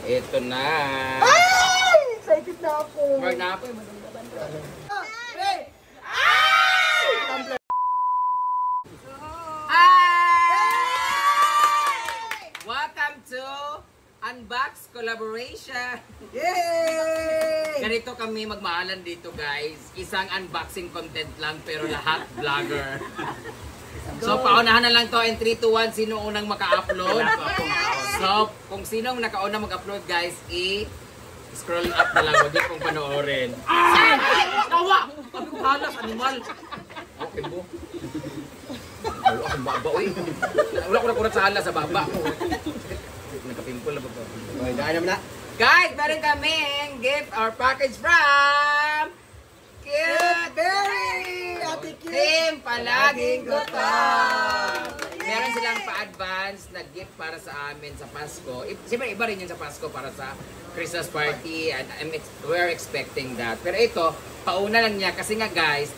Ito na. Ay! Excited na ako. Mark na ako yung madamdaman. Welcome to Unbox Collaboration! Yay! Ganito kami magmahalan dito guys. Isang unboxing content lang pero lahat vlogger. So paunahan na lang to in 3, 2, 1. Sino unang maka-upload? So kung sinong nakauna mag-upload guys, scroll up na lang. Huwag niyo kong panoorin. Tawa! Sabi ko halas, animal. Okay mo. Wala akong baba, uy. Wala ko nakurat sa halas sa baba. Nagka-pimple na ba ito? Okay, daan naman na. Guys, meron kaming gift or package from Cute Berry! Ate Cute! Team Palaging Gutom! Meron silang pa-advance na gift para sa amin sa Pasko. Siyempre, iba rin yun sa Pasko para sa Christmas party and we're expecting that. Pero ito, pauna lang niya kasi nga guys,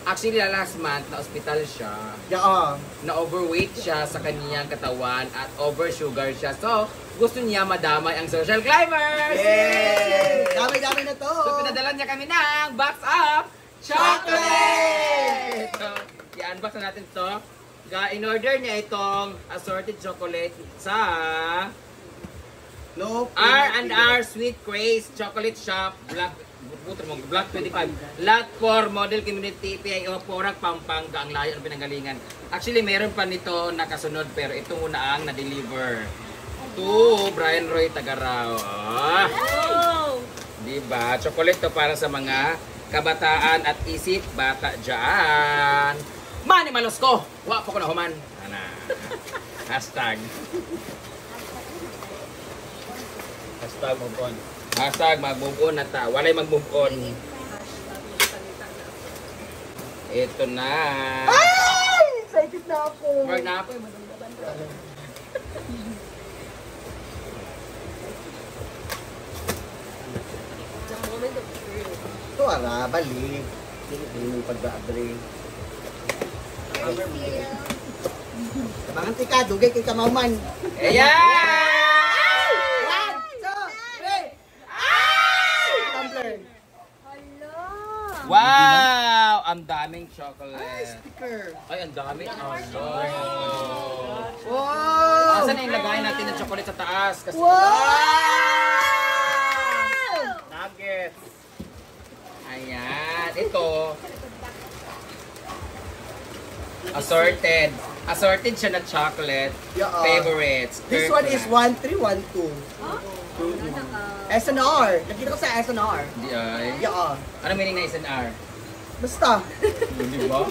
actually last month na hospital siya. Yeah. Na overweight siya sa kaniyang katawan at oversugar siya. So, gusto niya madamay ang social climbers! Yay! Dami-dami na to! So, pinadala niya kami ng box of chocolate! So, i-unbox na natin to. In-order niya itong assorted chocolate sa R&R Sweet Craze Chocolate Shop Black 25. Lot 4 Model Community PIO Porac, Pampanga. Ang layo ng pinanggalingan. Actually, meron pa nito nakasunod pero ito muna ang na-deliver. To Brian Roy Tagaraw. Diba? Chocolate to para sa mga kabataan at isip bata dyan. Mani malos ko! Wa po ko na human. Hashtag. Hashtag move on. Hashtag mag-move on na ta. Walay mag-move on. Ito na. Ay! Excited na ako. Mark na ako yung madamdaman. Ito ara, balik. Hindi mo pag-abri. Kabangan tika, dugay kay kamauman. Ayan! 1, 2, 3. Wow! Ang daming Ay, chocolate. sticker. Ay, ang dami. Wow! Asan na yung lagay natin ng chocolate sa taas? Kasi nuggets. Ayan. Ito. Assorted. Assorted siya na chocolate. Yeah. Favorites. This one is 1312. SNR. Nakita ko sa SNR. Di ay. Yeah. Ano meaning na SNR? Basta. Di ba?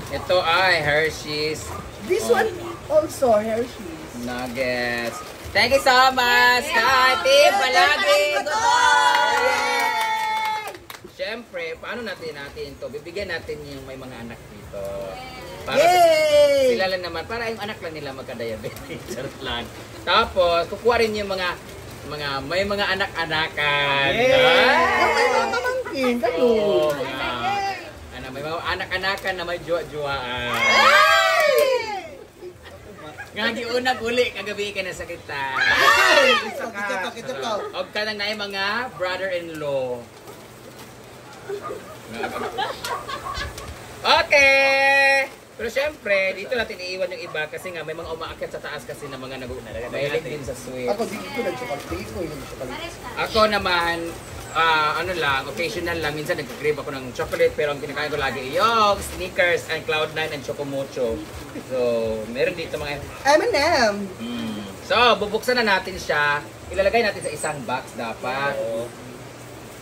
Ito ay Hershey's This one also Hershey's. Nuggets. Thank you so much, Team Palaging Gutom! Siyempre, paano natin ito? Bibigyan natin yung may mga anak dito. Para sila lang naman, para yung anak lang nila magka-diabetes. Charot lang. Tapos, kukuha rin yung may mga anak-anakan. May mga pamangkin, kayo. May mga anak-anakan na may juwa-juwaan. Ngagi unang uli, kagabi ka na sa kita. Og ka nang na mga brother-in-law. Okay! Pero syempre, dito natin iiwan yung iba kasi nga may mga umaakyat sa taas kasi na mga mahilig din sa sweet. Ako, dito ko nag-chocolate. Dito ko yung chocolate. Ako naman, ano lang, occasional lang. Minsan nag-crave ako ng chocolate pero ang kinakain ko lagi yung Snickers and Cloud9 and Chocomocho. So, meron dito mga M&M. So, bubuksan na natin siya. Ilalagay natin sa isang box dapat.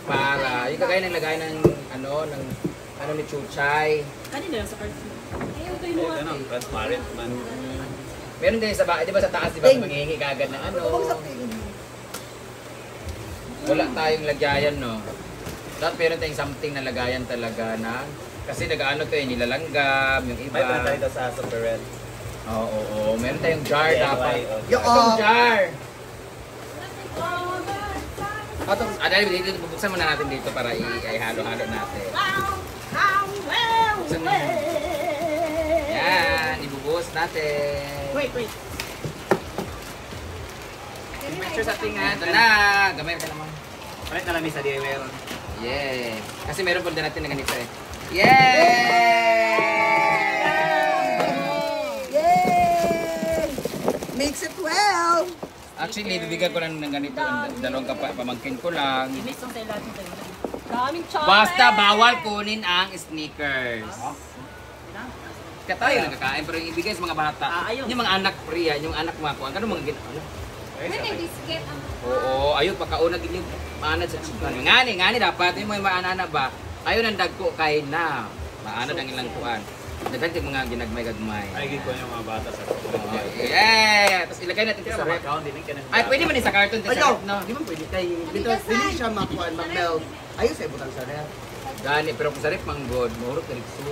Para, yung kagaya ng lagay ng ano ni Chuchay. Kanina lang sa card mo. Ayaw tayo mo. Ganun, transparent man. Meron din sa di ba sa taas, di ba manghihingi kagad ng ano. Wala tayong lagayan, no? Dapat meron tayong something na lagayan talaga na kasi nag-ano to eh, nilalanggam, yung iba. May panalita sa Super Red. Oo. Meron tayong jar dapat. Yung jar! Dahil dito, bubuksan muna natin dito para i-halo-halo natin. Yan, ibubuhos natin. Wait. Picture sa tingan. Ito na. Gamay ka naman. Palit na lang sa di meron. Yeah. Kasi meron po din natin na ganito eh. Yeah! Yay! Makes it well! Actually, bibigyan ko lang ng ganito. Dalawang pamangkin ko lang. Inis ang tayo natin tayo. Daming chocolate! Basta bawal kunin ang sneakers. Kaya tayo nagkakain pero yung ibigay sa mga bata. Yung mga anak Priya, yung anak mga kuhan. Kano mga ginawa? biscuit ang... Oo, ayun, pagkauna din yung maanad sa chicken. Ngani dapat, yung mga maanana ba? Ayun ang dagko kay na. Maanad ang ilang kuhan. Dagan yung mga ginagmay-gagmay. Ay, gito yung mga bata sa Yeah! Tapos ilagay natin Kaya sa rep. account din ka na. Ay, pwede man sa carton. Ayaw! No? Di ba pwede kay... Dito, hindi siya makuha, mag-melt. Ayos ay butang sa ref. Gani, pero kung sa rep mang god, mahurot na rikso.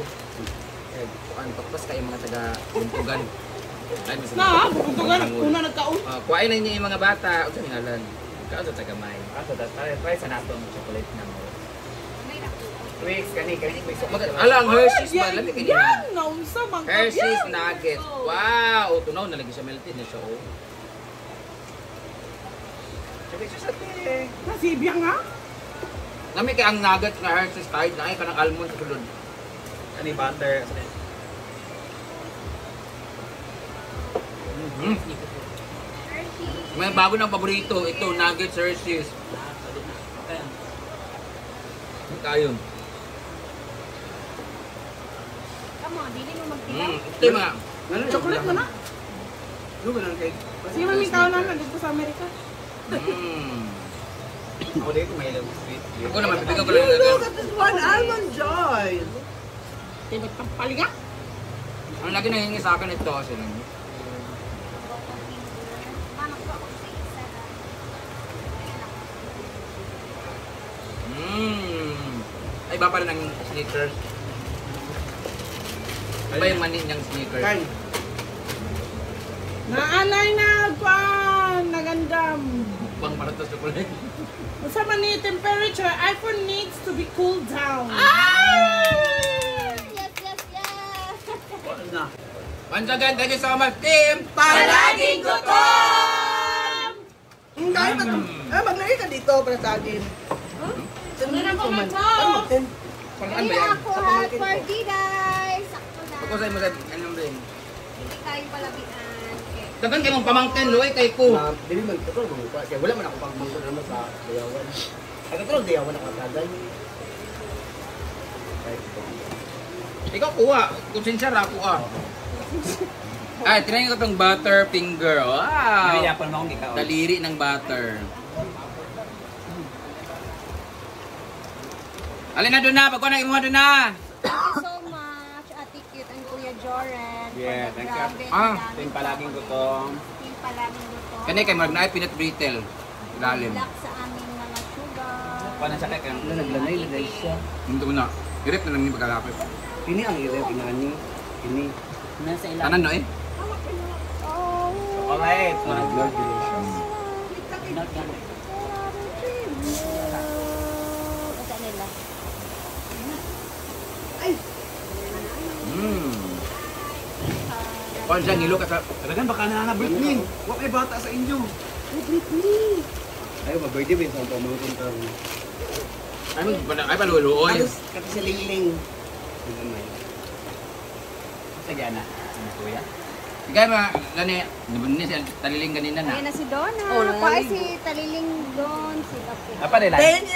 Eh, kuhan, tapos kayo mga taga-buntugan. Ay, mas Bukuntugan. Una nagkaon. kuhain na niyo yung mga bata. O sa ngalan. Ikaw sa taga-may. So that's try sa natong chocolate na mo. Twix, kani Twix. Alang Hershey's ba? Lami kanina. Yan! Naunsa bang Hershey's Nuggets. Wow! Tunaw, nalagi siya melted na siya. Oh. Picture sa tin. Nasibya nga. Lami kay ang nuggets na Hershey's kahit na ay kanang almond sa sulod. Ani butter. May bago ng paborito. Ito, nuggets Hershey's. Tayo. Come on, dili mo magtilaw. Ito yung mga... Chocolate mo na. Ano ba lang kay... Sige mami tao na dito sa Amerika. Ako dito may ilang sweet. Ako naman, bibigyan ko lang ng Look at this one, Almond Joy! Tibag pang palinga. Ang lagi nangingi sa akin ito kasi lang. Mamak ko ako sa isa. Ay, iba pa rin ang sneakers. Iba yung mani niyang sneakers. Kain. Naanay na kwan. Nagandam. Bang para sa chocolate. Sa mani temperature, iPhone needs to be cooled down. Yes, yes, yes! Wala na. Once again, thank you so much, team! Palaging gutom! Kain ba ito? Maglagay ka dito para sa akin. Meron ko man. Pang ano ba Kaya yan? ako hot for tea, guys! Sakto na. Ako sa'yo mo sa ano rin. Hindi kayo palabian. Okay. Dagan kayo mong pamangkin, Loy, kay ko. Dili man ito kung kaya wala man ako pagmuso naman sa dayawan. Ay katulog dayawan ako tagay. Ikaw kuha. Kung sinsara, kuha. Ay, tinayin ko itong butter finger. Wow! Nabiyapon mo akong ikaw. Daliri ng butter. Alin na doon na, pagkuha na imuha doon na. Thank you so much, Ate Cute and Kuya Joren. Yeah, thank you. Grabe, Ah. ang Ting daming palaging gutom. Ting palaging gutom. Kani kay Mark na peanut brittle. Ilalim. Black sa aming mga sugar. Paano siya kaya kang Naglanay siya. Hindi ko na. Irip na lang ni pagkalapit. Ini ang ilaw inani. Ini. Nasa Tanan no eh? chocolate? Blood relation. Basta nila. Kung siya nilo ka sa... Talagang baka na Britney. Huwag may bata sa inyo. Ay, mag-birthday ba yung sa pamangkin ka? Ay paluluoy. Alos, kasi si Lingling. Sige na. Ano kuya? Kaya mga, gani, nabunin siya taliling ganina na. Ayan na si Donna. Oh, Paay si Taliling Don. Si Kapo. Apa nila? Thank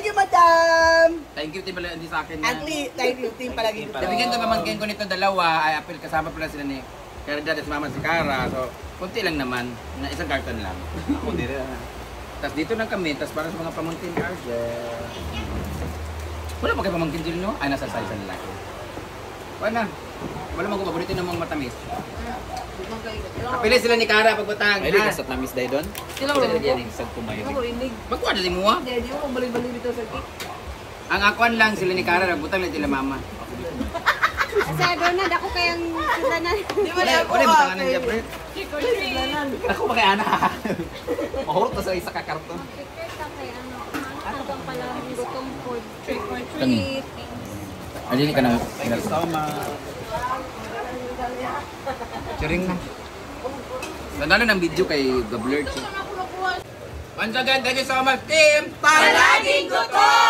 you, madam! Thank you, pala hindi sa akin na. At least, thank you, team palagi. Nabigyan ko pamangkin ko nito dalawa, ay apel kasama pala sila ni Caridad at mama si Cara. So, kunti lang naman, na isang carton lang. Ako din rin. Tapos dito lang kami, tapos para sa mga pamangkin Argel. Wala pa kayo pamangkin din no? Ay, nasa size ang lalaki. Wala. Wala mang paborito ng mga matamis. Kapili sila ni Cara pagbutang. Ay, di kasat na miss day doon? Sila Kasi mo yan yung isang kumayo. Magkuha na din mo ah. Hindi mo balik-balik dito sa cake. Ang akuan lang sila ni Cara, nagbutang lang sila mama. Kasi Donna, dako kayang sila na. Wala butangan ng Jeffrey. Ako ba kay Ana? Mahurot na sa isa ka karton. Prepare ka kay ano. Hanggang pala ang gutom food. Trick or Kani. treat. Adili ka na. Thank you so much. Charing na. Ganda na ng video kay Gablurch. Once again, thank you so much, team! Palaging gutom!